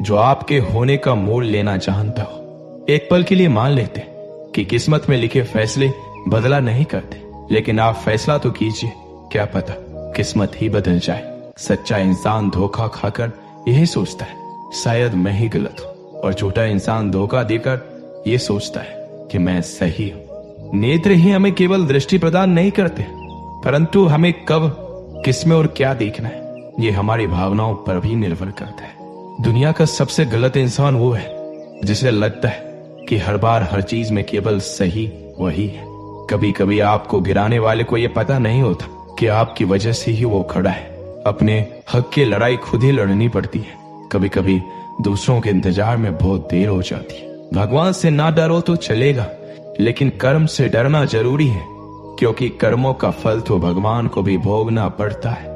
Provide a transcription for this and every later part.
जो आपके होने का मोल लेना जानता हो। एक पल के लिए मान लेते कि किस्मत में लिखे फैसले बदला नहीं करते, लेकिन आप फैसला तो कीजिए, क्या पता किस्मत ही बदल जाए। सच्चा इंसान धोखा खाकर यही सोचता है शायद मैं ही गलत हूं, और झूठा इंसान धोखा देकर यह सोचता है कि मैं सही हूं। नेत्र ही हमें केवल दृष्टि प्रदान नहीं करते, परंतु हमें कब, किसमें और क्या देखना है ये हमारी भावनाओं पर भी निर्भर करता है। दुनिया का सबसे गलत इंसान वो है जिसे लगता है कि हर बार हर चीज में केवल सही वही है। कभी कभी आपको गिराने वाले को यह पता नहीं होता कि आपकी वजह से ही वो खड़ा है। अपने हक की लड़ाई खुद ही लड़नी पड़ती है। कभी कभी दूसरों के इंतजार में बहुत देर हो जाती है। भगवान से ना डरो तो चलेगा, लेकिन कर्म से डरना जरूरी है, क्योंकि कर्मों का फल तो भगवान को भी भोगना पड़ता है।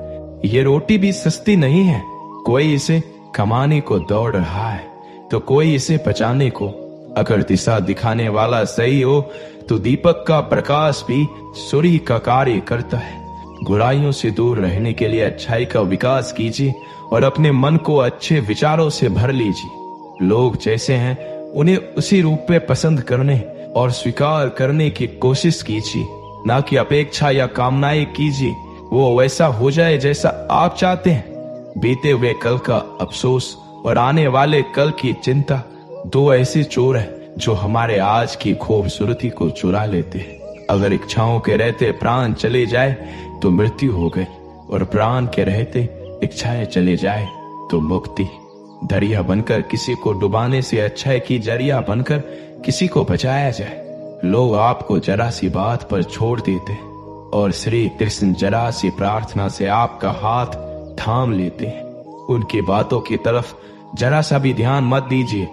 ये रोटी भी सस्ती नहीं है, कोई इसे कमाने को दौड़ रहा है तो कोई इसे बचाने को। अगर दिशा दिखाने वाला सही हो तो दीपक का प्रकाश भी सूर्य का कार्य करता है। बुराइयों से दूर रहने के लिए अच्छाई का विकास कीजिए और अपने मन को अच्छे विचारों से भर लीजिए। लोग जैसे हैं उन्हें उसी रूप में पसंद करने और स्वीकार करने की कोशिश कीजिए, ना कि अपेक्षा या कामनाएं कीजिए वो वैसा हो जाए जैसा आप चाहते हैं। बीते हुए कल का अफसोस और आने वाले कल की चिंता दो ऐसे चोर हैं जो हमारे आज की खूबसूरती को चुरा लेते हैं। अगर इच्छाओं के रहते प्राण चले जाए तो मृत्यु हो गई, और प्राण के रहते इच्छाएं चले जाए तो मुक्ति। दरिया बनकर किसी को डुबाने से अच्छा है कि जरिया बनकर किसी को बचाया जाए। लोग आपको जरा सी बात पर छोड़ देते हैं और श्री कृष्ण जरा सी प्रार्थना से आपका हाथ थाम लेते हैं। उनकी बातों की तरफ जरा सा भी ध्यान मत दीजिए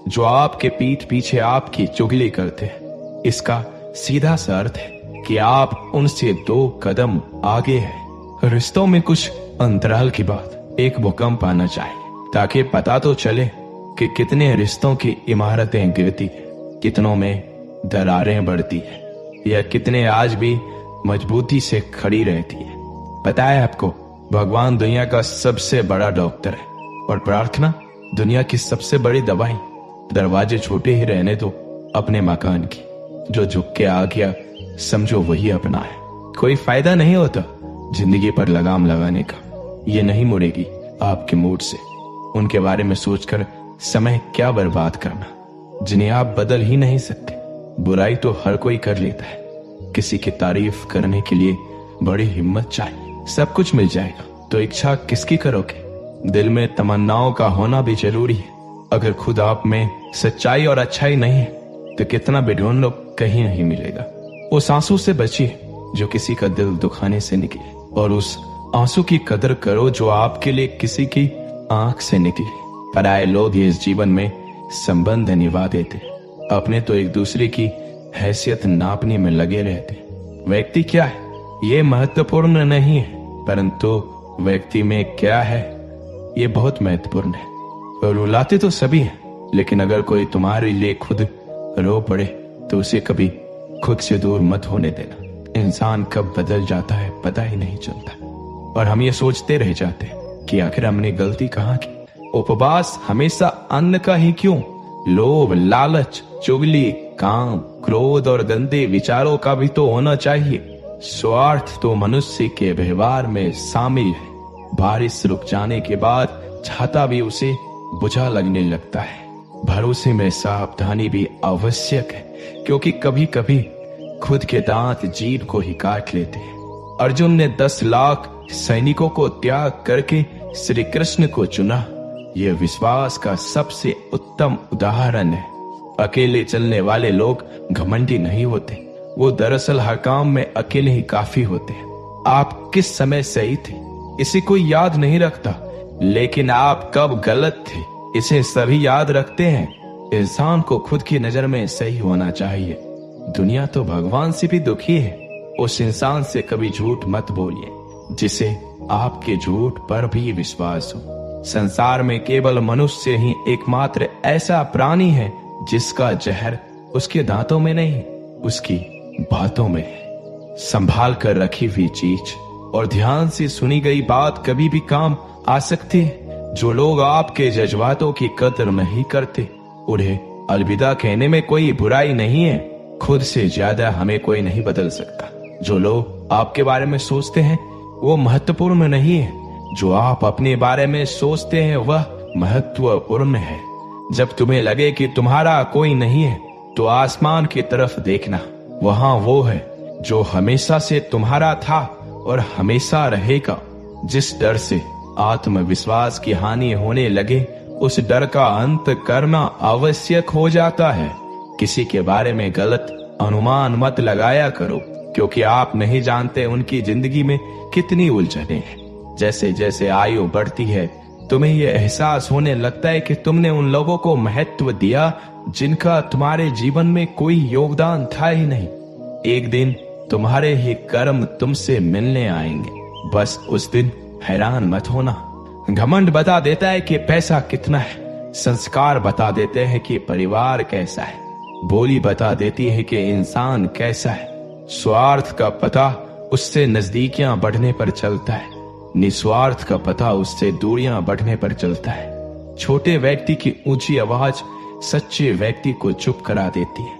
जो आपके पीठ पीछे आपकी चुगली करते हैं। इसका सीधा सा अर्थ है कि आप उनसे 2 कदम आगे हैं। रिश्तों में कुछ अंतराल की बात, एक भूकंप आना चाहिए ताकि पता तो चले कि कितने रिश्तों की इमारतें गिरती है, कितनों में दरारें बढ़ती है, या कितने आज भी मजबूती से खड़ी रहती है। पता है आपको, भगवान दुनिया का सबसे बड़ा डॉक्टर है और प्रार्थना दुनिया की सबसे बड़ी दवाई। दरवाजे छोटे ही रहने दो अपने मकान की, जो झुक के आ गया समझो वही अपना है। कोई फायदा नहीं होता जिंदगी पर लगाम लगाने का, ये नहीं मुड़ेगी आपके मूड से। उनके बारे में सोचकर समय क्या बर्बाद करना जिन्हें आप बदल ही नहीं सकते। बुराई तो हर कोई कर लेता है, किसी की तारीफ करने के लिए बड़ी हिम्मत चाहिए। सब कुछ मिल जाएगा तो इच्छा किसकी करोगे? दिल में तमन्नाओं का होना भी जरूरी है। अगर खुद आप में सच्चाई और अच्छाई नहीं है तो कितना भी ढूंढ लो कहीं नहीं मिलेगा। उस आंसू से बचिए जो किसी का दिल दुखाने से निकले, और उस आंसू की कदर करो जो आपके लिए किसी की आंख से निकले। पराये लोग इस जीवन में संबंध निभा देते, अपने तो एक दूसरे की हैसियत नापने में लगे रहते। व्यक्ति क्या है ये महत्वपूर्ण नहीं है, परंतु व्यक्ति में क्या है ये बहुत महत्वपूर्ण है। और रुलाते तो सभी हैं, लेकिन अगर कोई तुम्हारे लिए खुद रो पड़े तो उसे कभी खुद से दूर मत होने देना। इंसान कब बदल जाता है पता ही नहीं चलता, और हम ये सोचते रह जाते हैं कि आखिर हमने गलती कहाँ की। उपवास हमेशा अन्न का ही क्यों? लोभ, लालच, चुगली, काम, क्रोध और गंदे विचारों का भी तो होना चाहिए। स्वार्थ तो मनुष्य के व्यवहार में शामिल है। बारिश रुक जाने के बाद छाता भी उसे बुझा लगने लगता है। भरोसे में सावधानी भी आवश्यक है, क्योंकि कभी कभी खुद के दांत जीभ को ही काट लेते हैं। अर्जुन ने 10 लाख सैनिकों को त्याग करके श्री कृष्ण को चुना। यह विश्वास का सबसे उत्तम उदाहरण है। अकेले चलने वाले लोग घमंडी नहीं होते, वो दरअसल हर काम में अकेले ही काफी होते हैं। आप किस समय सही थे इसे कोई याद नहीं रखता, लेकिन आप कब गलत थे इसे सभी याद रखते हैं। इंसान को खुद की नजर में सही होना चाहिए। दुनिया तो भगवान से भी दुखी है। उस इंसान से कभी झूठ मत बोलिए जिसे आपके झूठ पर भी विश्वास हो। संसार में केवल मनुष्य ही एकमात्र ऐसा प्राणी है जिसका जहर उसके दांतों में नहीं, उसकी बातों में है। संभाल कर रखी हुई चीज और ध्यान से सुनी गई बात कभी भी काम आ सकती है, जो लोग आपके जज्बातों की कदर नहीं करते, उन्हें अलविदा कहने में कोई बुराई नहीं है। खुद से ज्यादा हमें कोई नहीं बदल सकता। जो लोग आपके बारे में सोचते हैं वो महत्वपूर्ण नहीं है, जो आप अपने बारे में सोचते हैं वह महत्वपूर्ण है। जब तुम्हें लगे कि तुम्हारा कोई नहीं है तो आसमान की तरफ देखना, वहां वो है जो हमेशा से तुम्हारा था और हमेशा रहेगा। जिस डर से आत्मविश्वास की हानि होने लगे, उस डर का अंत करना आवश्यक हो जाता है। किसी के बारे में गलत अनुमान मत लगाया करो, क्योंकि आप नहीं जानते उनकी जिंदगी में कितनी उलझने हैं। जैसे जैसे आयु बढ़ती है, तुम्हें यह एहसास होने लगता है कि तुमने उन लोगों को महत्व दिया जिनका तुम्हारे जीवन में कोई योगदान था ही नहीं। एक दिन तुम्हारे ही कर्म तुमसे मिलने आएंगे। बस उस दिन हैरान मत होना। घमंड बता देता है कि पैसा कितना है, संस्कार बता देते हैं कि परिवार कैसा है, बोली बता देती है कि इंसान कैसा है। स्वार्थ का पता उससे नजदीकियां बढ़ने पर चलता है, निस्वार्थ का पता उससे दूरियां बढ़ने पर चलता है। छोटे व्यक्ति की ऊंची आवाज सच्चे व्यक्ति को चुप करा देती है,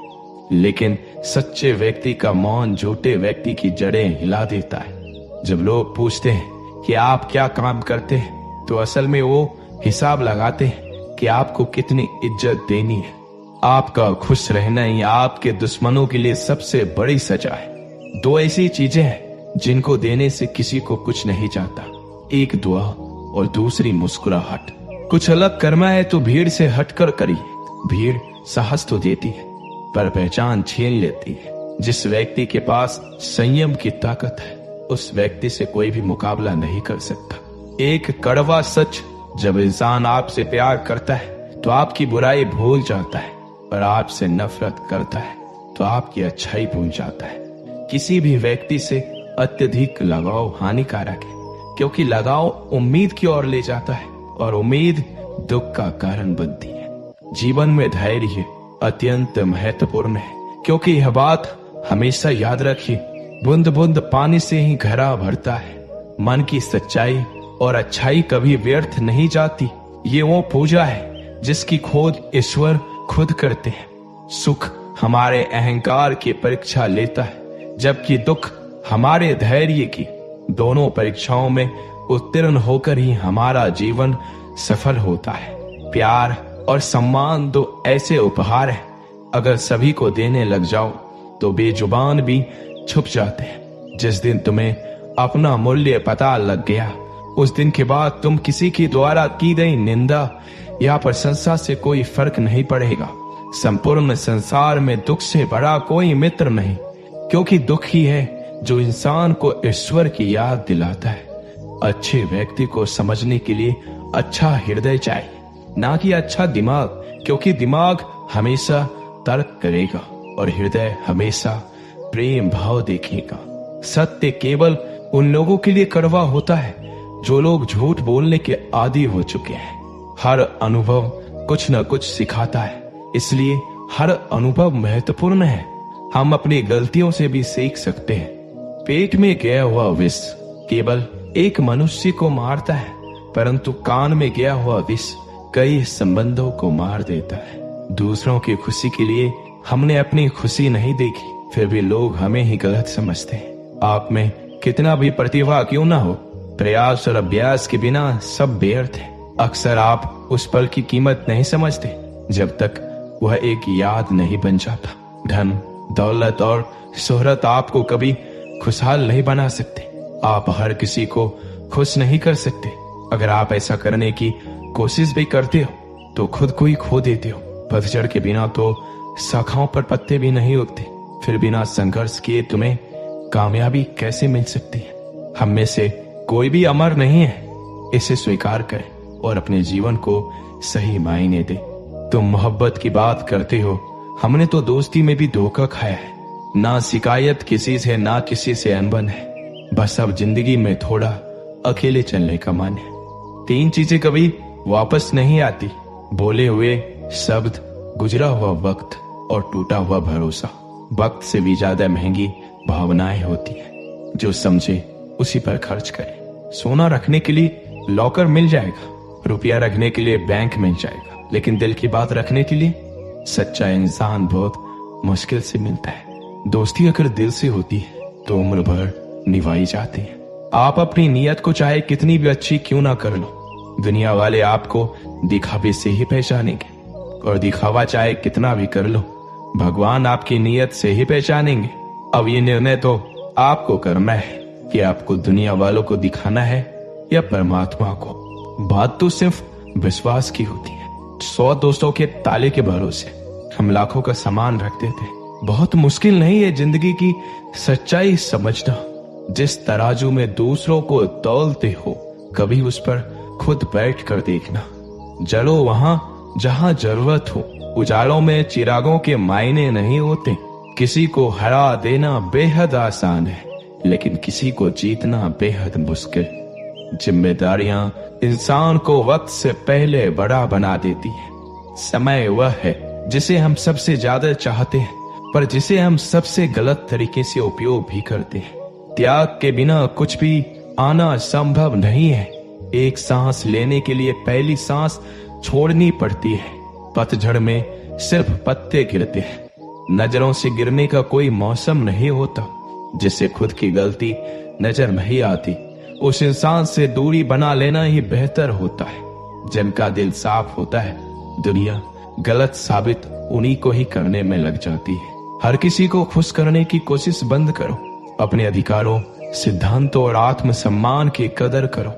लेकिन सच्चे व्यक्ति का मौन झूठे व्यक्ति की जड़ें हिला देता है। जब लोग पूछते हैं कि आप क्या काम करते हैं, तो असल में वो हिसाब लगाते हैं कि आपको कितनी इज्जत देनी है। आपका खुश रहना ही आपके दुश्मनों के लिए सबसे बड़ी सजा है। दो ऐसी चीजें हैं जिनको देने से किसी को कुछ नहीं चाहता, एक दुआ और दूसरी मुस्कुराहट। कुछ अलग करना है तो भीड़ से हटकर करिए। भीड़ साहस तो देती है पर पहचान छीन लेती है। जिस व्यक्ति के पास संयम की ताकत है, उस व्यक्ति से कोई भी मुकाबला नहीं कर सकता। एक कड़वा सच, जब इंसान आपसे प्यार करता है तो आपकी बुराई भूल जाता है, और आपसे नफरत करता है तो आपकी अच्छाई भूल जाता है। किसी भी व्यक्ति से अत्यधिक लगाव हानिकारक है, क्योंकि लगाव उम्मीद की ओर ले जाता है और उम्मीद दुख का कारण बनती है। जीवन में धैर्य अत्यंत महत्वपूर्ण है, क्योंकि यह बात हमेशा याद रखिए, बूंद बूंद पानी से ही घड़ा भरता है। मन की सच्चाई और अच्छाई कभी व्यर्थ नहीं जाती। ये वो पूजा है जिसकी खोज ईश्वर खुद करते हैं। सुख हमारे अहंकार की परीक्षा लेता है, जबकि दुख हमारे धैर्य की। दोनों परीक्षाओं में उत्तीर्ण होकर ही हमारा जीवन सफल होता है। प्यार और सम्मान दो ऐसे उपहार हैं, अगर सभी को देने लग जाओ तो बेजुबान भी छुप जाते हैं। जिस दिन तुम्हें अपना मूल्य पता लग गया, उस दिन के बाद तुम किसी की द्वारा की गई निंदा या प्रशंसा से कोई फर्क नहीं पड़ेगा। संपूर्ण संसार में दुख से बड़ा कोई मित्र नहीं, क्योंकि दुख ही है जो इंसान को ईश्वर की याद दिलाता है। अच्छे व्यक्ति को समझने के लिए अच्छा हृदय चाहिए, ना कि अच्छा दिमाग, क्योंकि दिमाग हमेशा तर्क करेगा और हृदय हमेशा प्रेम भाव देखेगा। सत्य केवल उन लोगों के लिए कड़वा होता है जो लोग झूठ बोलने के आदी हो चुके हैं। हर अनुभव कुछ न कुछ सिखाता है, इसलिए हर अनुभव महत्वपूर्ण है। हम अपनी गलतियों से भी सीख सकते हैं। पेट में गया हुआ विष केवल एक मनुष्य को मारता है, परंतु कान में गया हुआ विष कई संबंधों को मार देता है। दूसरों की खुशी के लिए हमने अपनी खुशी नहीं देखी, फिर भी लोग हमें ही गलत समझते हैं। आप में कितना भी प्रतिभा क्यों ना हो, प्रयास और अभ्यास के बिना सब व्यर्थ है। अक्सर आप उस पल की कीमत नहीं समझते जब तक वह एक याद नहीं बन जाता। धन, दौलत और शोहरत आपको कभी खुशहाल नहीं बना सकते। आप हर किसी को खुश नहीं कर सकते। अगर आप ऐसा करने की कोशिश भी करते हो तो खुद को ही खो देते हो। पतझड़ के बिना तो शाखाओं पर पत्ते भी नहीं उगते, फिर बिना संघर्ष किए तुम्हें कामयाबी कैसे मिल सकती है? हम में से कोई भी अमर नहीं है, इसे स्वीकार करें और अपने जीवन को सही मायने दे। तुम मोहब्बत की बात करते हो, हमने तो दोस्ती में भी धोखा खाया है। ना शिकायत किसी से, ना किसी से अनबन है, बस अब जिंदगी में थोड़ा अकेले चलने का मन है। 3 चीजें कभी वापस नहीं आती: बोले हुए शब्द, गुजरा हुआ वक्त और टूटा हुआ भरोसा। वक्त से भी ज्यादा महंगी भावनाएं होती हैं। जो समझे उसी पर खर्च करे। सोना रखने के लिए लॉकर मिल जाएगा, रुपया रखने के लिए बैंक मिल जाएगा, लेकिन दिल की बात रखने के लिए सच्चा इंसान बहुत मुश्किल से मिलता है। दोस्ती अगर दिल से होती है तो उम्र भर निभाई जाती है। आप अपनी नीयत को चाहे कितनी भी अच्छी क्यों ना कर लो, दुनिया वाले आपको दिखावे से ही पहचानेंगे, और दिखावा चाहे कितना भी कर लो, भगवान आपकी नीयत से ही पहचानेंगे। अब ये निर्णय तो आपको करना है कि आपको दुनिया वालों को दिखाना है या परमात्मा को। बात तो सिर्फ विश्वास की होती है। 100 दोस्तों के ताले के भरोसे हम लाखों का सामान रखते थे। बहुत मुश्किल नहीं है जिंदगी की सच्चाई समझना। जिस तराजू में दूसरों को तौलते हो, कभी उस पर खुद बैठ कर देखना। जलो वहां जहां जरूरत हो। उजालों में चिरागों के मायने नहीं होते। किसी को हरा देना बेहद आसान है, लेकिन किसी को जीतना बेहद मुश्किल। जिम्मेदारियां इंसान को वक्त से पहले बड़ा बना देती है। समय वह है जिसे हम सबसे ज्यादा चाहते हैं, पर जिसे हम सबसे गलत तरीके से उपयोग भी करते हैं। त्याग के बिना कुछ भी आना संभव नहीं है। एक सांस लेने के लिए पहली सांस छोड़नी पड़ती है। पतझड़ में सिर्फ पत्ते गिरते हैं। नजरों से गिरने का कोई मौसम नहीं होता। जिसे खुद की गलती नजर नहीं आती, उस इंसान से दूरी बना लेना ही बेहतर होता है। जिनका दिल साफ होता है, दुनिया गलत साबित उन्हीं को ही करने में लग जाती है। हर किसी को खुश करने की कोशिश बंद करो। अपने अधिकारों, सिद्धांतों और आत्मसम्मान की कदर करो।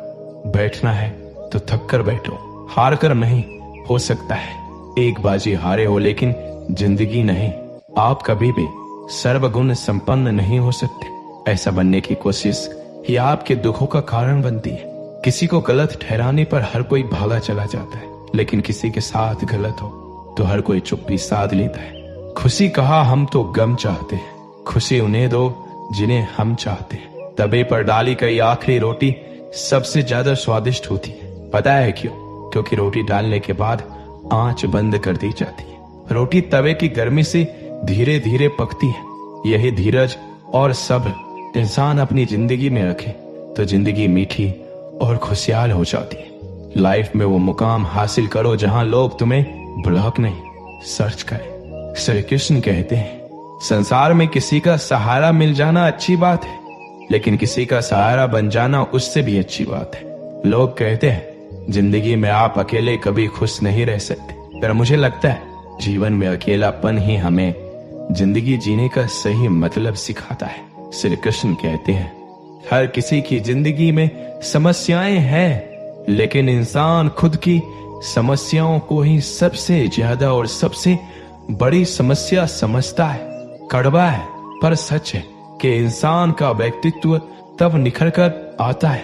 बैठना है तो थक कर बैठो, हार कर नहीं। हो सकता है एक बाजी हारे हो, लेकिन जिंदगी नहीं। आप कभी भी सर्वगुण संपन्न नहीं हो सकते। ऐसा बनने की कोशिश ही आपके दुखों का कारण बनती है। किसी को गलत ठहराने पर हर कोई भागा चला जाता है, लेकिन किसी के साथ गलत हो तो हर कोई चुप्पी साध लेता है। खुशी कहा हम तो गम चाहते हैं, खुशी उन्हें दो जिन्हें हम चाहते हैं। तवे पर डाली गई आखिरी रोटी सबसे ज्यादा स्वादिष्ट होती है। पता है क्यों? क्योंकि रोटी डालने के बाद आंच बंद कर दी जाती है। रोटी तवे की गर्मी से धीरे धीरे पकती है। यही धीरज और सब्र इंसान अपनी जिंदगी में रखे तो जिंदगी मीठी और खुशहाल हो जाती है। लाइफ में वो मुकाम हासिल करो जहां लोग तुम्हें ब्लॉक नहीं, सर्च करें। श्री कृष्ण कहते हैं, संसार में किसी का सहारा मिल जाना अच्छी बात है, लेकिन किसी का सहारा बन जाना उससे भी अच्छी बात है। लोग कहते हैं जिंदगी में आप अकेले कभी खुश नहीं रह सकते, पर मुझे लगता है जीवन में अकेलापन ही हमें जिंदगी जीने का सही मतलब सिखाता है। श्री कृष्ण कहते हैं, हर किसी की जिंदगी में समस्याएं हैं, लेकिन इंसान खुद की समस्याओं को ही सबसे ज्यादा और सबसे बड़ी समस्या समझता है। कड़वा है पर सच है कि इंसान का व्यक्तित्व तब निखर कर आता है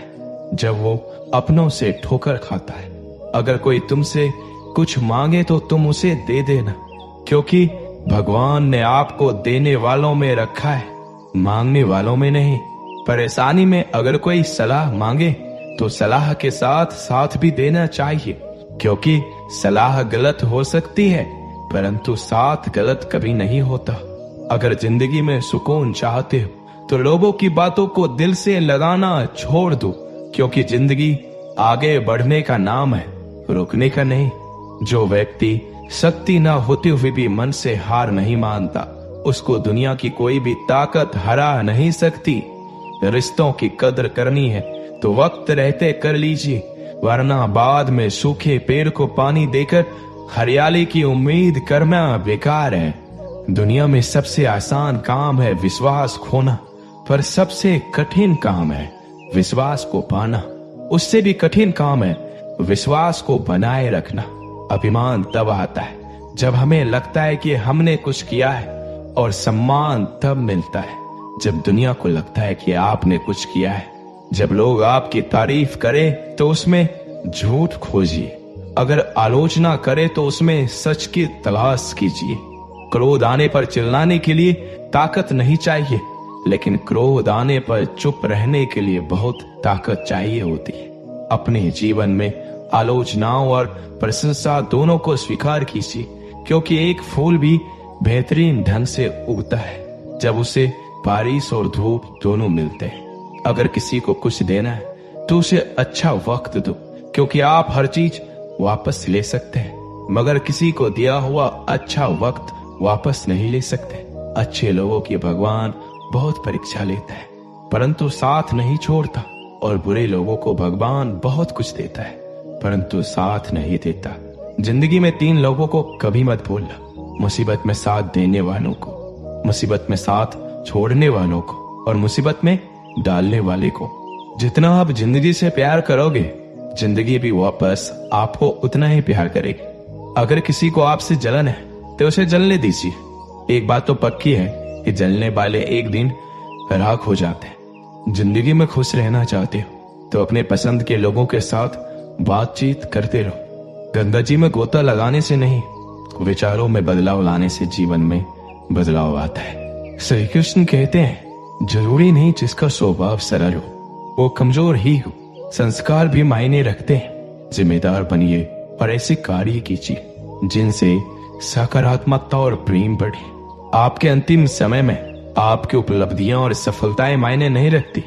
जब वो अपनों से ठोकर खाता है। अगर कोई तुमसे कुछ मांगे तो तुम उसे दे देना, क्योंकि भगवान ने आपको देने वालों में रखा है, मांगने वालों में नहीं। परेशानी में अगर कोई सलाह मांगे तो सलाह के साथ साथ भी देना चाहिए, क्योंकि सलाह गलत हो सकती है परंतु साथ गलत कभी नहीं होता। अगर जिंदगी में सुकून चाहते हो तो लोगों की बातों को दिल से लगाना छोड़ दो, क्योंकि जिंदगी आगे बढ़ने का नाम है, रुकने का नहीं। जो व्यक्ति शक्ति ना होते हुए भी मन से हार नहीं मानता, उसको दुनिया की कोई भी ताकत हरा नहीं सकती। रिश्तों की कदर करनी है तो वक्त रहते कर लीजिए, वरना बाद में सूखे पेड़ को पानी देकर हरियाली की उम्मीद करना बेकार है। दुनिया में सबसे आसान काम है विश्वास खोना, पर सबसे कठिन काम है विश्वास को पाना। उससे भी कठिन काम है विश्वास को बनाए रखना। अभिमान तब आता है जब हमें लगता है कि हमने कुछ किया है, और सम्मान तब मिलता है जब दुनिया को लगता है कि आपने कुछ किया है। जब लोग आपकी तारीफ करें तो उसमें झूठ खोजिए, अगर आलोचना करे तो उसमें सच की तलाश कीजिए। क्रोध आने पर चिल्लाने के लिए ताकत नहीं चाहिए, लेकिन क्रोध आने पर चुप रहने के लिए बहुत ताकत चाहिए होती है। अपने जीवन में आलोचनाओं और प्रशंसा दोनों को स्वीकार कीजिए, क्योंकि एक फूल भी बेहतरीन ढंग से उगता है जब उसे बारिश और धूप दोनों मिलते हैं। अगर किसी को कुछ देना है तो उसे अच्छा वक्त दो, क्योंकि आप हर चीज वापस ले सकते हैं, मगर किसी को दिया हुआ अच्छा वक्त वापस नहीं ले सकते। अच्छे लोगों की भगवान बहुत परीक्षा लेता है, परंतु साथ नहीं छोड़ता, और बुरे लोगों को भगवान बहुत कुछ देता है, परंतु साथ नहीं देता। जिंदगी में 3 लोगों को कभी मत भूलना, मुसीबत में साथ देने वालों को, मुसीबत में साथ छोड़ने वालों को, और मुसीबत में डालने वाले को। जितना आप जिंदगी से प्यार करोगे, जिंदगी भी वापस आपको उतना ही प्यार करेगी। अगर किसी को आपसे जलन है तो उसे जलने दीजिए। एक बात तो पक्की है कि जलने वाले एक दिन राख हो जाते हैं। जिंदगी में खुश रहना चाहते हो तो अपने पसंद के लोगों के साथ बातचीत करते रहो। गंगा जी में गोता लगाने से नहीं, विचारों में बदलाव लाने से जीवन में बदलाव आता है। श्री कृष्ण कहते हैं, जरूरी नहीं जिसका स्वभाव सरल हो वो कमजोर ही हो। संस्कार भी मायने रखते हैं। जिम्मेदार बनिए और ऐसे कार्य कीजिए जिनसे सकारात्मकता और प्रेम बढ़े। आपके अंतिम समय में आपकी उपलब्धियां और सफलताएं मायने नहीं रखती।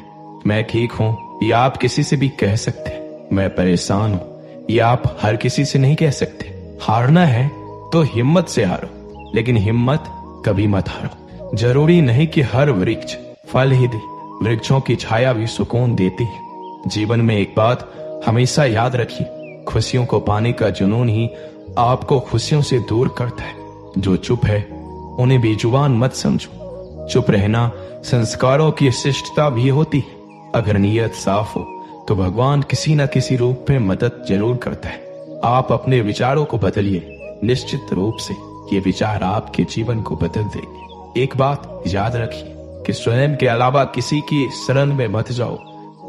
मैं ठीक हूं या आप किसी से भी कह सकते। मैं परेशान हूं या आप हर किसी से नहीं कह सकते। हारना है तो हिम्मत से हारो, लेकिन हिम्मत कभी मत हारो। जरूरी नहीं कि हर वृक्ष फल ही दे, वृक्षों की छाया भी सुकून देती है। जीवन में एक बात हमेशा याद रखिए, खुशियों को पाने का जुनून ही आपको खुशियों से दूर करता है। जो चुप है उन्हें बेजुबान मत समझो। चुप रहना संस्कारों की शिष्टता भी होती है। अगर नीयत साफ हो तो भगवान किसी न किसी रूप में मदद जरूर करता है। आप अपने विचारों को बदलिए, निश्चित रूप से ये विचार आपके जीवन को बदल देंगे। एक बात याद रखिए कि स्वयं के अलावा किसी की शरण में मत जाओ।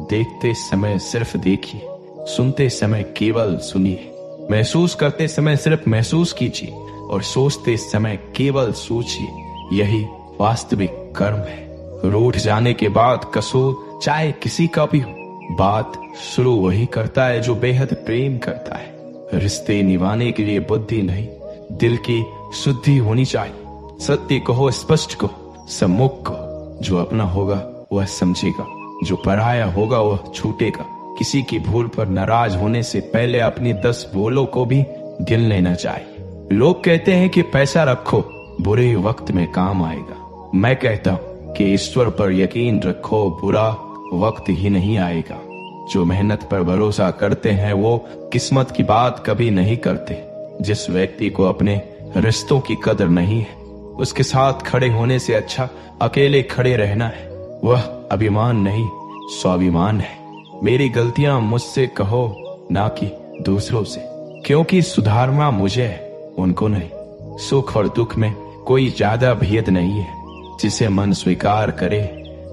देखते समय सिर्फ देखिए, सुनते समय केवल सुनिए, महसूस करते समय सिर्फ महसूस कीजिए, और सोचते समय केवल सोचिए। यही वास्तविक कर्म है। रूठ जाने के बाद कसूर चाहे किसी का भी हो, बात शुरू वही करता है जो बेहद प्रेम करता है। रिश्ते निभाने के लिए बुद्धि नहीं, दिल की शुद्धि होनी चाहिए। सत्य कहो, स्पष्ट कहो, सम्मुख कहो। जो अपना होगा वह समझेगा, जो पराया होगा वह छूटेगा। किसी की भूल पर नाराज होने से पहले अपनी 10 भूलों को भी गिन लेना चाहिए। लोग कहते हैं कि पैसा रखो, बुरे वक्त में काम आएगा। मैं कहता हूँ कि ईश्वर पर यकीन रखो, बुरा वक्त ही नहीं आएगा। जो मेहनत पर भरोसा करते हैं वो किस्मत की बात कभी नहीं करते। जिस व्यक्ति को अपने रिश्तों की कदर नहीं है, उसके साथ खड़े होने से अच्छा अकेले खड़े रहना है। वह अभिमान नहीं, स्वाभिमान है। मेरी गलतियां मुझसे कहो, ना कि दूसरों से, क्योंकि सुधारना मुझे है, उनको नहीं। सुख और दुख में कोई ज्यादा भेद नहीं है। जिसे मन स्वीकार करे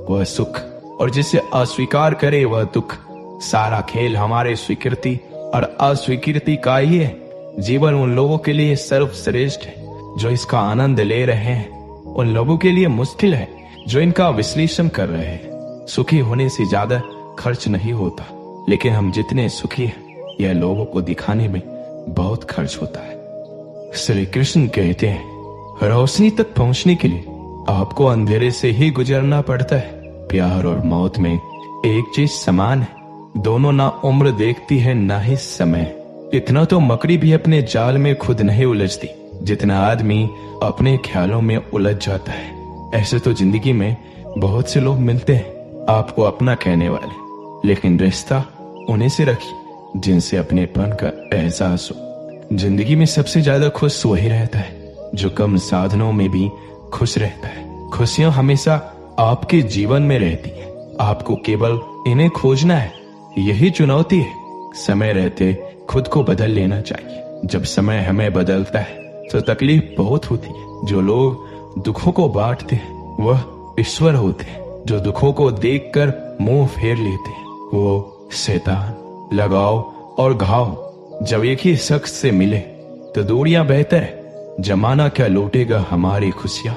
वह सुख, और जिसे अस्वीकार करे वह दुख। सारा खेल हमारे स्वीकृति और अस्वीकृति का ही है। जीवन उन लोगों के लिए सर्वश्रेष्ठ है जो इसका आनंद ले रहे हैं, उन लोगों के लिए मुश्किल है जो इनका विश्लेषण कर रहे हैं। सुखी होने से ज्यादा खर्च नहीं होता, लेकिन हम जितने सुखी हैं यह लोगों को दिखाने में बहुत खर्च होता है। श्री कृष्ण कहते हैं, रोशनी तक पहुंचने के लिए आपको अंधेरे से ही गुजरना पड़ता है। प्यार और मौत में एक चीज समान है, दोनों ना उम्र देखती है ना ही समय। इतना तो मकड़ी भी अपने जाल में खुद नहीं उलझती जितना आदमी अपने ख्यालों में उलझ जाता है। ऐसे तो जिंदगी में बहुत से लोग मिलते हैं आपको अपना कहने वाले, लेकिन रिश्ता उन्हीं से रखिए जिनसे अपनेपन का एहसास हो। जिंदगी में सबसे ज्यादा खुश वही रहता है जो कम साधनों में भी खुश रहता है। खुशियां हमेशा आपके जीवन में रहती है, आपको केवल इन्हें खोजना है। यही चुनौती है। समय रहते खुद को बदल लेना चाहिए। जब समय हमें बदलता है तो तकलीफ बहुत होती है। जो लोग दुखों को बांटते हैं वह ईश्वर होते हैं। जो दुखों को देखकर मुंह फेर लेते हैं वो शैतान। लगाव और घाव जब एक ही शख्स से मिले तो दूरियां बेहतर है। जमाना क्या लूटेगा हमारी खुशियां,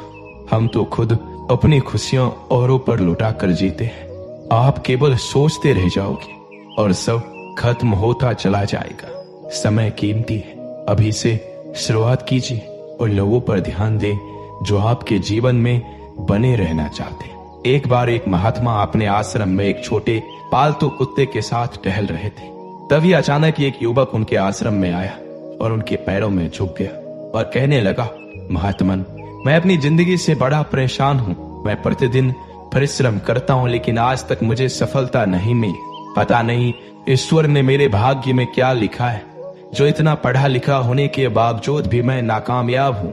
हम तो खुद अपनी खुशियां औरों पर लुटा कर जीते हैं। आप केवल सोचते रह जाओगे और सब खत्म होता चला जाएगा। समय कीमती है, अभी से शुरुआत कीजिए और लोगों पर ध्यान दें जो आपके जीवन में बने रहना चाहते हैं। एक बार एक महात्मा अपने आश्रम में एक छोटे पालतू कुत्ते के साथ टहल रहे थे। तभी अचानक एक युवक उनके आश्रम में आया और उनके पैरों में झुक गया और कहने लगा, महात्मन, मैं अपनी जिंदगी से बड़ा परेशान हूँ। मैं प्रतिदिन परिश्रम करता हूँ, लेकिन आज तक मुझे सफलता नहीं मिली। पता नहीं ईश्वर ने मेरे भाग्य में क्या लिखा है, जो इतना पढ़ा लिखा होने के बावजूद भी मैं नाकामयाब हूँ।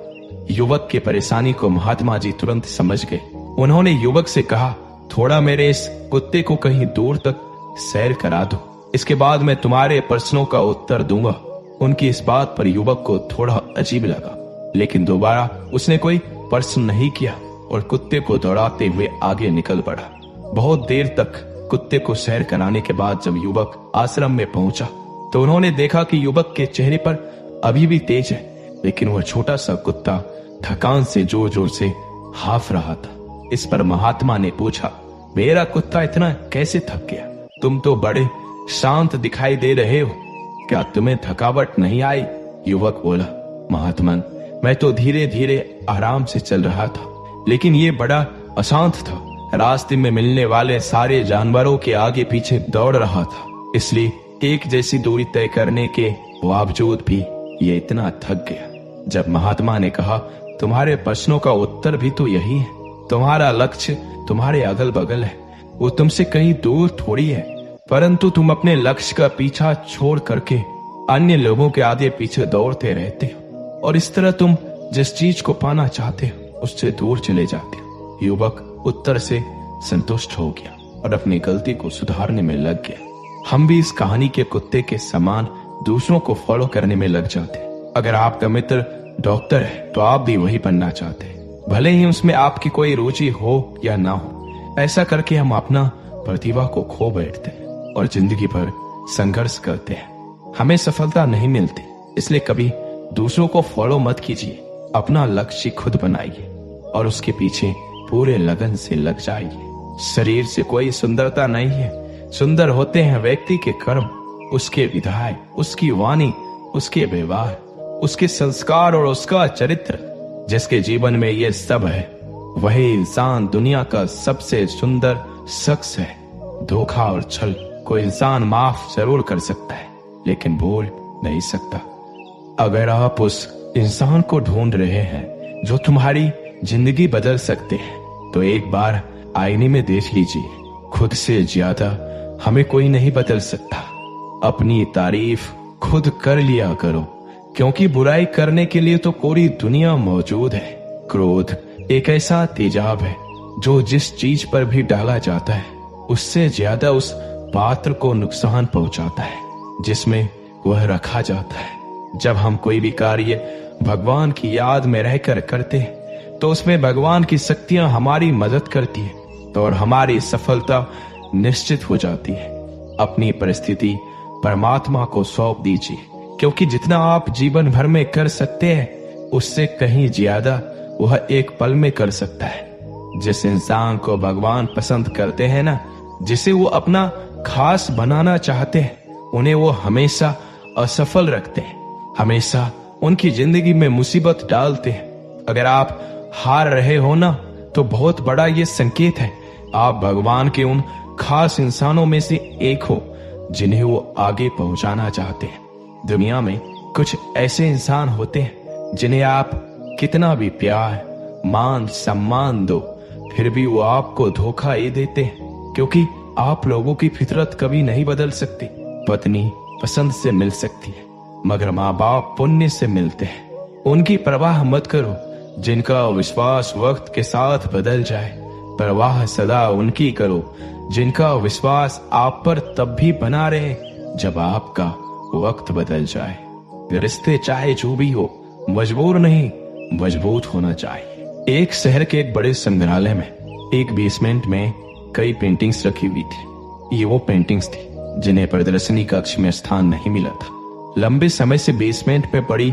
युवक की परेशानी को महात्मा जी तुरंत समझ गए। उन्होंने युवक से कहा, थोड़ा मेरे इस कुत्ते को कहीं दूर तक सैर करा दो, इसके बाद मैं तुम्हारे प्रश्नों का उत्तर दूंगा। उनकी इस बात पर युवक को थोड़ा अजीब लगा, लेकिन दोबारा उसने कोई प्रश्न नहीं किया और कुत्ते को दौड़ाते हुए आगे निकल पड़ा। बहुत देर तक कुत्ते को सैर कराने के बाद जब युवक आश्रम में पहुंचा तो उन्होंने देखा कि युवक के चेहरे पर अभी भी तेज है, लेकिन वह छोटा सा कुत्ता थकान से जोर जोर से हाफ रहा था। इस पर महात्मा ने पूछा, मेरा कुत्ता इतना कैसे थक गया? तुम तो बड़े शांत दिखाई दे रहे हो, क्या तुम्हें थकावट नहीं आई? युवक बोला, महात्मन, मैं तो धीरे धीरे आराम से चल रहा था, लेकिन ये बड़ा अशांत था। रास्ते में मिलने वाले सारे जानवरों के आगे पीछे दौड़ रहा था, इसलिए एक जैसी दूरी तय करने के बावजूद भी ये इतना थक गया। जब महात्मा ने कहा, तुम्हारे प्रश्नों का उत्तर भी तो यही है, तुम्हारा लक्ष्य तुम्हारे अगल बगल है, वो तुमसे कहीं दूर थोड़ी है, परंतु तुम अपने लक्ष्य का पीछा छोड़ करके अन्य लोगों के आगे पीछे दौड़ते रहते हो और इस तरह तुम जिस चीज को पाना चाहते हो उससे दूर चले जाते हो। युवक उत्तर से संतुष्ट हो गया और अपनी गलती को सुधारने में लग गया। हम भी इस कहानी के कुत्ते के समान दूसरों को फॉलो करने में लग जाते। अगर आपका मित्र डॉक्टर है तो आप भी वही बनना चाहते हैं, भले ही उसमें आपकी कोई रुचि हो या ना हो। ऐसा करके हम अपना प्रतिभा को खो बैठते हैं और जिंदगी भर संघर्ष करते हैं। हमें सफलता नहीं मिलती, इसलिए कभी दूसरों को फॉलो मत कीजिए। अपना लक्ष्य खुद बनाइए और उसके पीछे पूरे लगन से लग जाइए। शरीर से कोई सुंदरता नहीं है, सुंदर होते हैं व्यक्ति के कर्म, उसके विधाय, उसकी वाणी, उसके व्यवहार, उसके संस्कार और उसका चरित्र। जिसके जीवन में ये सब है वही इंसान दुनिया का सबसे सुंदर शख्स है। धोखा और छल को इंसान माफ जरूर कर सकता है, लेकिन भूल नहीं सकता। अगर आप उस इंसान को ढूंढ रहे हैं जो तुम्हारी जिंदगी बदल सकते हैं, तो एक बार आईने में देख लीजिए। खुद से ज्यादा हमें कोई नहीं बदल सकता। अपनी तारीफ खुद कर लिया करो, क्योंकि बुराई करने के लिए तो पूरी दुनिया मौजूद है। क्रोध एक ऐसा तेजाब है जो जिस चीज पर भी डाला जाता है उससे ज्यादा उस पात्र को नुकसान पहुंचाता है जिसमें वह रखा जाता है। जब हम कोई भी कार्य भगवान की याद में रहकर करते हैं तो उसमें भगवान की शक्तियां हमारी मदद करती है और हमारी सफलता निश्चित हो जाती है। अपनी परिस्थिति परमात्मा को सौंप दीजिए, क्योंकि जितना आप जीवन भर में कर सकते हैं उससे कहीं ज्यादा वह एक पल में कर सकता है। जिस इंसान को भगवान पसंद करते हैं ना, जिसे वो अपना खास बनाना चाहते हैं, उन्हें वो हमेशा असफल रखते हैं, हमेशा उनकी जिंदगी में मुसीबत डालते हैं। अगर आप हार रहे हो ना, तो बहुत बड़ा ये संकेत है आप भगवान के उन खास इंसानों में से एक हो जिन्हें वो आगे पहुंचाना चाहते हैं। दुनिया में कुछ ऐसे इंसान होते हैं जिन्हें आप कितना भी प्यार, मान, सम्मान दो, फिर भी वो आपको धोखा ही देते हैं, क्योंकि आप लोगों की फितरत कभी नहीं बदल सकती। पत्नी पसंद से मिल सकती है, मगर माँ बाप पुण्य से मिलते हैं। उनकी परवाह मत करो जिनका विश्वास वक्त के साथ बदल जाए, परवाह सदा उनकी करो जिनका विश्वास आप पर तब भी बना रहे जब आपका वक्त बदल जाए। रिश्ते चाहे जो भी हो, मजबूर नहीं मजबूत होना चाहिए। एक शहर के एक बड़े संग्रहालय में एक बेसमेंट में कई पेंटिंग्स रखी हुई थी। ये वो पेंटिंग्स थी जिन्हें प्रदर्शनी कक्ष में स्थान नहीं मिला था। लंबे समय से बेसमेंट पे पड़ी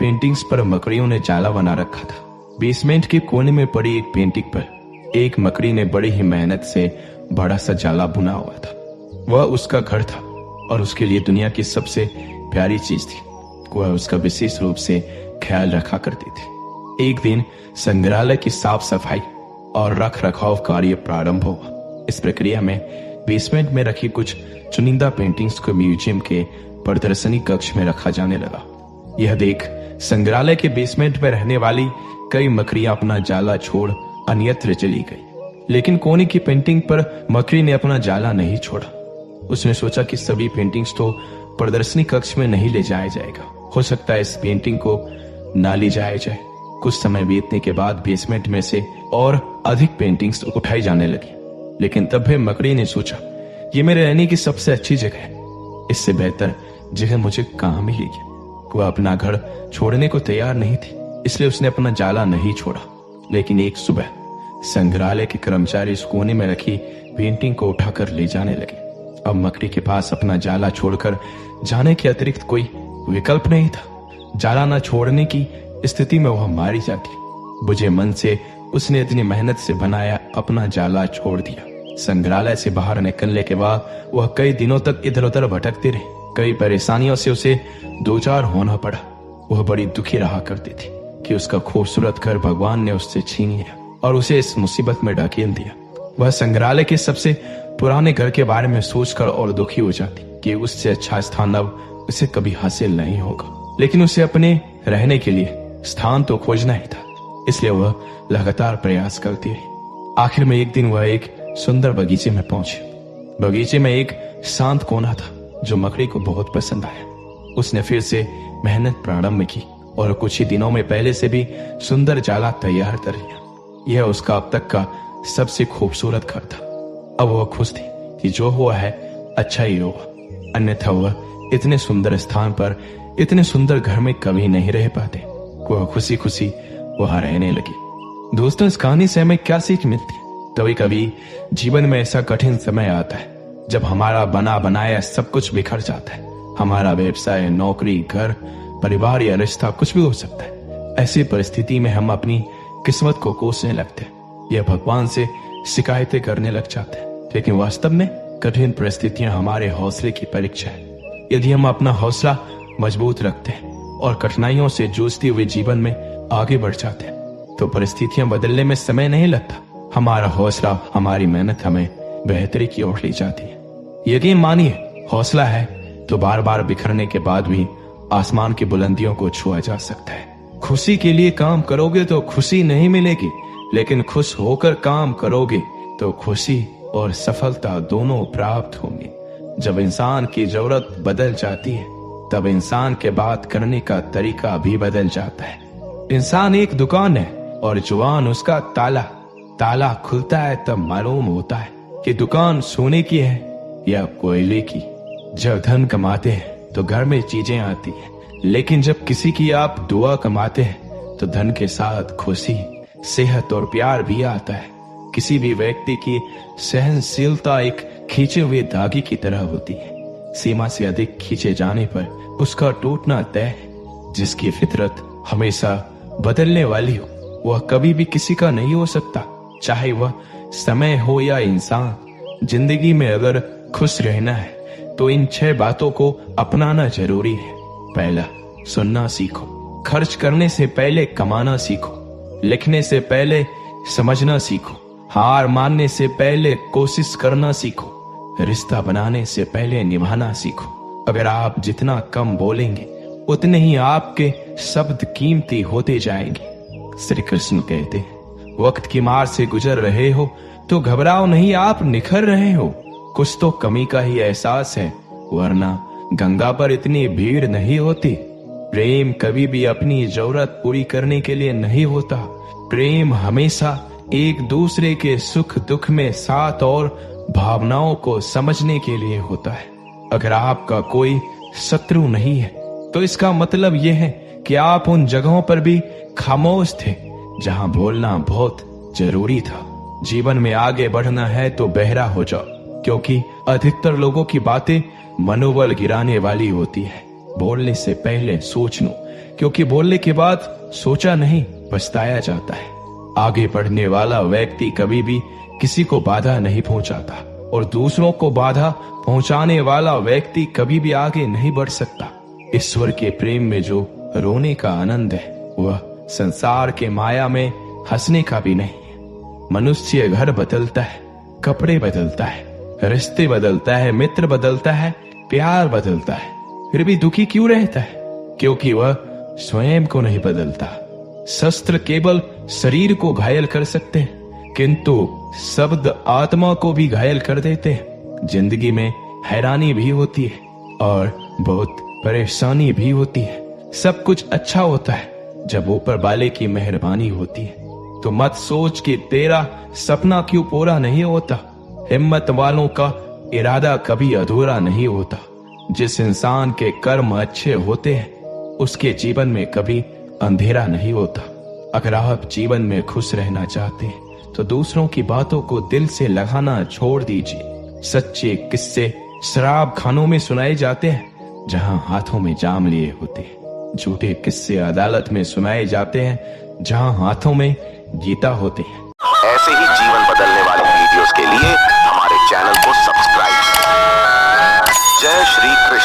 पेंटिंग्स पर मकड़ियों ने जाला बना रखा था। बेसमेंट के कोने में पड़ी एक पेंटिंग पर एक मकड़ी ने बड़ी ही मेहनत से बड़ा सा जाला बुना हुआ था। वह उसका घर था और उसके लिए दुनिया की सबसे प्यारी चीज थी। वह उसका विशेष रूप से ख्याल रखा करती थी। एक दिन संग्रहालय की साफ सफाई और रख रखाव कार्य प्रारंभ हुआ। इस प्रक्रिया में बेसमेंट में रखी कुछ चुनिंदा पेंटिंग्स को म्यूजियम के प्रदर्शनी कक्ष में रखा जाने लगा। यह देख संग्रहालय के बेसमेंट में रहने वाली कई मकड़ियां अपना जाला छोड़ अन्यत्र चली गई, लेकिन कोने की पेंटिंग पर मकड़ी ने अपना जाला नहीं छोड़ा। उसने सोचा कि सभी पेंटिंग्स तो प्रदर्शनी कक्ष में नहीं ले जाया जाएगा, हो सकता है इस पेंटिंग को ना ले जाया जाए। कुछ समय बीतने के बाद बेसमेंट में से और अधिक पेंटिंग्स उठाई जाने लगी, लेकिन तब भी मकड़ी ने सोचा ये मेरे रहने की सबसे अच्छी जगह है, इससे बेहतर जगह मुझे कहां मिलेगी। वह अपना घर छोड़ने को तैयार नहीं थी, इसलिए उसने अपना जाला नहीं छोड़ा। लेकिन एक सुबह संग्रहालय के कर्मचारी इस कोने में रखी पेंटिंग को उठाकर ले जाने लगे। अब मकड़ी के पास अपना जाला छोड़कर जाने के अतिरिक्त कोई विकल्प नहीं था। जाला न छोड़ने की स्थिति में वह मारी जाती। बुझे मन से उसने इतनी मेहनत से बनाया अपना जाला छोड़ दिया। संग्रहालय से बाहर निकलने के बाद वह कई दिनों तक इधर उधर भटकती रही। कई परेशानियों से उसे दो चार होना पड़ा। वह बड़ी दुखी रहा करती थी कि उसका खूबसूरत घर भगवान ने उससे छीन लिया और उसे इस मुसीबत में ढकेल दिया। वह संग्रहालय के सबसे पुराने घर के बारे में सोचकर और दुखी हो जाती कि उससे अच्छा स्थान अब उसे कभी हासिल नहीं होगा। लेकिन उसे अपने रहने के लिए स्थान तो खोजना ही था, इसलिए वह लगातार प्रयास करती रही। आखिर में एक दिन वह एक सुंदर बगीचे में पहुंची। बगीचे में एक शांत कोना था जो मकड़ी को बहुत पसंद आया। उसने फिर से मेहनत प्रारंभ की और कुछ ही दिनों में पहले से भी सुंदर जाला तैयार कर लिया। यह उसका अब तक का सबसे खूबसूरत घर था। अब वह खुश थी कि जो हुआ है अच्छा ही हुआ, अन्यथा वह इतने सुंदर स्थान पर इतने सुंदर घर में कभी नहीं रह पाते। वह खुशी खुशी वहां रहने लगी। दोस्तों, इस कहानी से हमें क्या सीख मिलती है? कभी कभी जीवन में ऐसा कठिन समय आता है जब हमारा बना बनाया सब कुछ बिखर जाता है। हमारा व्यवसाय, नौकरी, घर, परिवार या रिश्ता कुछ भी हो सकता है। ऐसी परिस्थिति में हम अपनी किस्मत को कोसने लगते हैं या भगवान से शिकायतें करने लग जाते हैं। लेकिन वास्तव में कठिन परिस्थितियां हमारे हौसले की परीक्षा है। यदि हम अपना हौसला मजबूत रखते हैं और कठिनाइयों से जूझते हुए जीवन में आगे बढ़ जाते हैं तो परिस्थितियां बदलने में समय नहीं लगता। हमारा हौसला, हमारी मेहनत हमें बेहतरी की ओर ले जाती है। यकीन मानिए, हौसला है तो बार बार बिखरने के बाद भी आसमान की बुलंदियों को छुआ जा सकता है। खुशी के लिए काम करोगे तो खुशी नहीं मिलेगी, लेकिन खुश होकर काम करोगे तो खुशी और सफलता दोनों प्राप्त होंगी। जब इंसान की जरूरत बदल जाती है तब इंसान के बात करने का तरीका भी बदल जाता है। इंसान एक दुकान है और जुबान उसका ताला। ताला खुलता है तब मालूम होता है कि दुकान सोने की है या कोयले की। जब धन कमाते हैं तो घर में चीजें आती हैं, लेकिन जब किसी की आप दुआ कमाते हैं तो धन के साथ खुशी, सेहत और प्यार भी आता है। किसी भी व्यक्ति की सहनशीलता एक खींचे हुए धागे की तरह होती है। सीमा से अधिक खींचे जाने पर उसका टूटना तय है। जिसकी फितरत हमेशा बदलने वाली हो वह कभी भी किसी का नहीं हो सकता, चाहे वह समय हो या इंसान। जिंदगी में अगर खुश रहना है तो इन 6 बातों को अपनाना जरूरी है। पहला, सुनना सीखो। खर्च करने से पहले कमाना सीखो। लिखने से पहले समझना सीखो। हार मानने से पहले कोशिश करना सीखो। रिश्ता बनाने से पहले निभाना सीखो। अगर आप जितना कम बोलेंगे उतने ही आपके शब्द कीमती होते जाएंगे। श्री कृष्ण कहते हैं, वक्त की मार से गुजर रहे हो तो घबराओ नहीं, आप निखर रहे हो। कुछ तो कमी का ही एहसास है, वरना गंगा पर इतनी भीड़ नहीं होती। प्रेम कभी भी अपनी जरूरत पूरी करने के लिए नहीं होता। प्रेम हमेशा एक दूसरे के सुख दुख में साथ और भावनाओं को समझने के लिए होता है। अगर आपका कोई शत्रु नहीं है तो इसका मतलब यह है कि आप उन जगहों पर भी खामोश थे जहां बोलना बहुत जरूरी था। जीवन में आगे बढ़ना है तो बहरा हो जाओ, क्योंकि अधिकतर लोगों की बातें मनोबल गिराने वाली होती है। बोलने से पहले सोच लो, क्योंकि बोलने के बाद सोचा नहीं पछताया जाता है। आगे बढ़ने वाला व्यक्ति कभी भी किसी को बाधा नहीं पहुंचाता और दूसरों को बाधा पहुंचाने वाला व्यक्ति कभी भी आगे नहीं बढ़ सकता। ईश्वर के प्रेम में जो रोने का आनंद है वह संसार के माया में हंसने का भी नहीं है। मनुष्य घर बदलता है, कपड़े बदलता है, रिश्ते बदलता है, मित्र बदलता है, प्यार बदलता है, फिर भी दुखी क्यों रहता है? क्योंकि वह स्वयं को नहीं बदलता। शस्त्र केवल शरीर को घायल कर सकते हैं, किंतु शब्द आत्मा को भी घायल कर देते हैं। जिंदगी में हैरानी भी होती है और बहुत परेशानी भी होती है। सब कुछ अच्छा होता है जब ऊपर वाले की मेहरबानी होती है। तो मत सोच कि तेरा सपना क्यों पूरा नहीं होता। हिम्मत वालों का इरादा कभी अधूरा नहीं होता। जिस इंसान के कर्म अच्छे होते हैं उसके जीवन में कभी अंधेरा नहीं होता। अगर आप जीवन में खुश रहना चाहते हैं तो दूसरों की बातों को दिल से लगाना छोड़ दीजिए। सच्चे किस्से शराब खानों में सुनाए जाते हैं जहां हाथों में जाम लिए होते हैं। झूठे किस्से अदालत में सुनाए जाते हैं जहां हाथों में गीता होते हैं। ऐसे ही जीवन बदलने वाले वीडियोस के लिए हमारे चैनल को सब्सक्राइब करें। जय श्री कृष्ण।